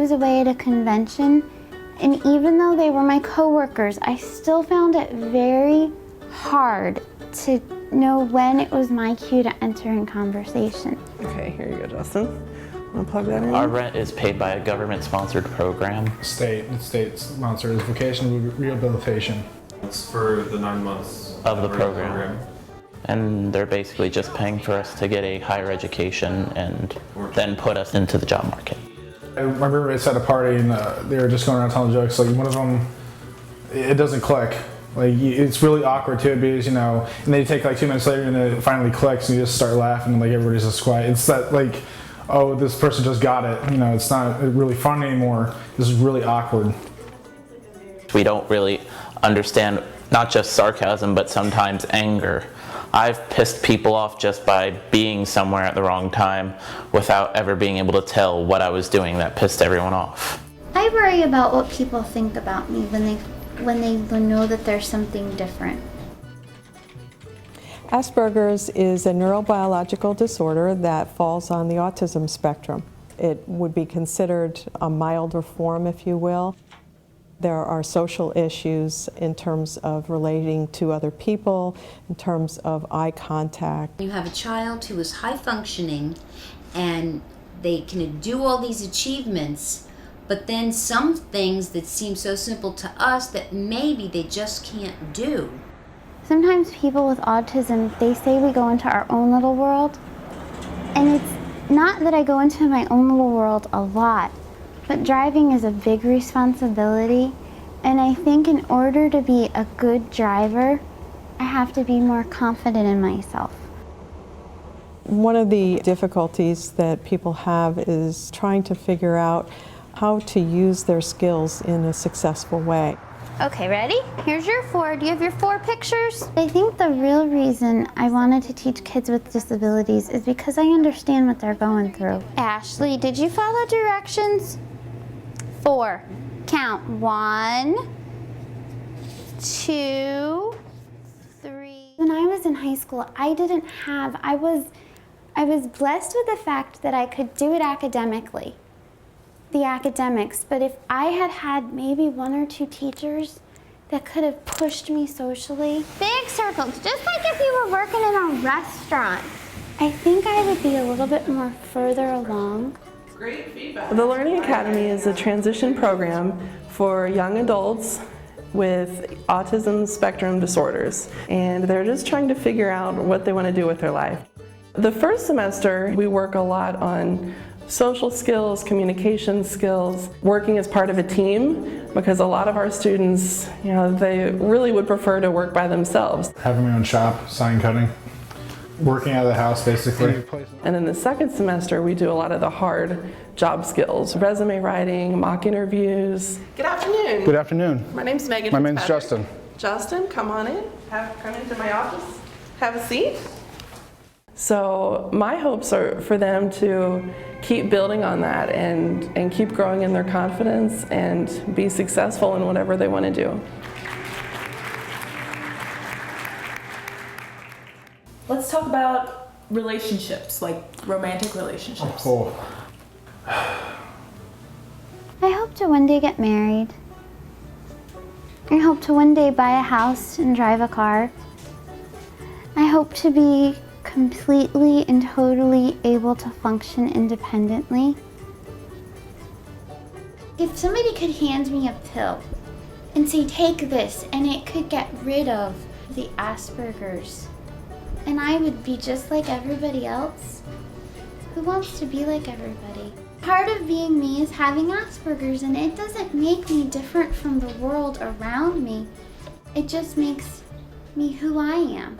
was away at a convention, and even though they were my coworkers, I still found it very hard to know when it was my cue to enter in conversation. Okay, here you go, Justin. Want to plug that in? Our rent is paid by a government-sponsored program. State-sponsored is vocational rehabilitation. It's for the 9 months of the program. And they're basically just paying for us to get a higher education and then put us into the job market. My roommates at a party and they were just going around telling jokes. Like one of them, it doesn't click. Like it's really awkward too because and they take like 2 minutes later and it finally clicks and you just start laughing and like everybody's just quiet. It's that like, oh, this person just got it. It's not really fun anymore. This is really awkward. We don't really understand not just sarcasm, but sometimes anger. I've pissed people off just by being somewhere at the wrong time without ever being able to tell what I was doing that pissed everyone off. I worry about what people think about me when they know that there's something different. Asperger's is a neurobiological disorder that falls on the autism spectrum. It would be considered a milder form, if you will. There are social issues in terms of relating to other people, in terms of eye contact. You have a child who is high functioning and they can do all these achievements, but then some things that seem so simple to us that maybe they just can't do. Sometimes people with autism, they say we go into our own little world, and it's not that I go into my own little world a lot, but driving is a big responsibility, and I think in order to be a good driver, I have to be more confident in myself. One of the difficulties that people have is trying to figure out how to use their skills in a successful way. Okay, ready? Here's your 4. Do you have your 4 pictures? I think the real reason I wanted to teach kids with disabilities is because I understand what they're going through. Ashley, did you follow directions? 4. Count. 1, 2, 3. When I was in high school, I was blessed with the fact that I could do it academically. The academics, but if I had had maybe 1 or 2 teachers that could have pushed me socially. Big circles, just like if you were working in a restaurant. I think I would be a little bit more further along. Great feedback. The Learning Academy is a transition program for young adults with autism spectrum disorders, and they're just trying to figure out what they want to do with their life. The first semester, we work a lot on social skills, communication skills, working as part of a team, because a lot of our students, they really would prefer to work by themselves. Having my own shop, sign cutting, working out of the house basically. And in the second semester, we do a lot of the hard job skills, resume writing, mock interviews. Good afternoon. Good afternoon. My name's Megan. My name's Fitzpatrick. Justin. Justin, come on in. Come into my office. Have a seat. So my hopes are for them to keep building on that and keep growing in their confidence and be successful in whatever they want to do. Let's talk about relationships, like romantic relationships. Oh. I hope to one day get married. I hope to one day buy a house and drive a car. I hope to be completely and totally able to function independently. If somebody could hand me a pill and say, take this, and it could get rid of the Asperger's, and I would be just like everybody else, who wants to be like everybody? Part of being me is having Asperger's, and it doesn't make me different from the world around me. It just makes me who I am.